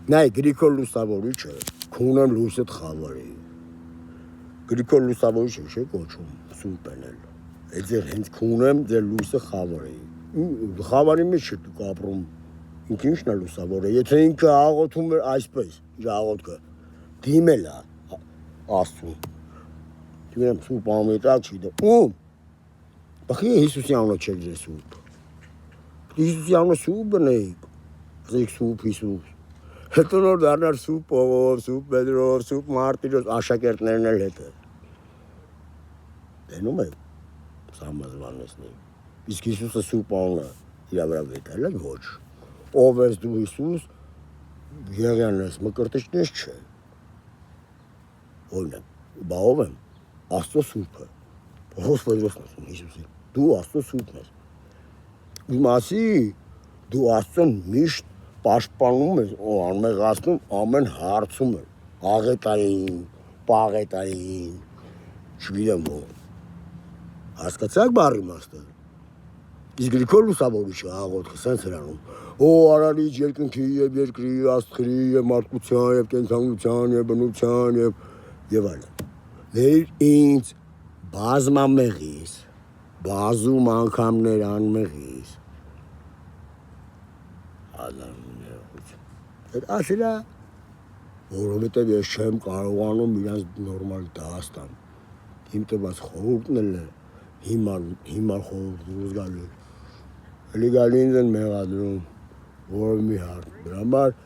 Նայ Գրիգոր Լուսավորիչը քունեմ լույսը խավարի։ Գրիգոր Լուսավորիչը չէ կոչում սուպենել։ Այդ ձեր հենց քունեմ ձեր լույսը խավարի։ Խավարի մեջ է դուք ապրում։ Ինքը ինչն է լուսավորը։ Եթե ինքը աղոթում էր այսպես, իր աղոթքը դիմել է Աստծուն։ Դուրեմ սուպ ամետակ չի դա։ Ում։ Բախի Հիսուսի անունը չեք ձեր սուպ։ Հիսուսի անունը սուպ բնեիք։ Ասեք սուպ Հիսուս։ Հետո նոր դառնար սուպ Պողոս, սուպ Պետրոս, սուպ Մարտիրոս աշակերտներն էլ հետը։ Դենում եք Սամազվանեսնի։ Իսկ Հիսուսը սուպ անունը իր վրա վետել է ոչ։ Ով ես դու Հիսուս, Եղիան ես, Մկրտիչն ես չէ։ Օրինակ, բա ով եմ, Աստծո սուրբը, Պողոս Պետրոսն ասում Հիսուսին, դու Աստծո սուրբն ես։ Իմասի դու Աստծուն միշտ պաշտպանում ես, անմեղացնում ամեն հարցում է, աղետային, պաղետային, չգիտեմ ո։ Հասկացաք բառի իմաստը։ Իսկ Գրիգոր Լուսավորիչը աղոթքը սենց էր անում. Օ արարիչ երկնքի եւ երկրի աստղերի եւ մարդկության եւ կենդանության եւ բնության եւ այլն։ Ներ ինձ բազմամեղիս, բազում անգամներ անմեղիս։ Այդ ասելա, որովհետեւ ես չեմ կարողանում իրանց նորմալ դաս տամ։ Իմ տված խորհուրդն էլ է հիմար խորհուրդ գալու։ Էլի գալի ինձ են մեղադրում, որ մի հարց։ Դրա համար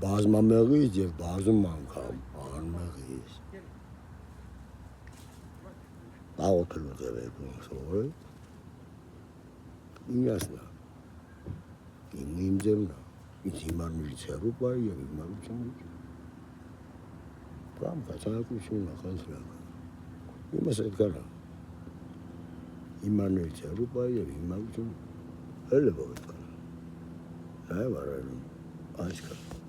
բազմամեղից եւ բազում անգամ անմեղից։ Աղոթելու ձևերում սովորել։ Ինքնասնա։ Իմ ձևն է։ Ինձ հիմարներից հեռու բայ եւ հիմարությունից։ Կամ կացանակություն նախանցրակ։ Իմս այդքան է։ Հիմարներից հեռու բայ եւ հիմարություն էլ է որ այդքան։ Այ վարարում այսքան։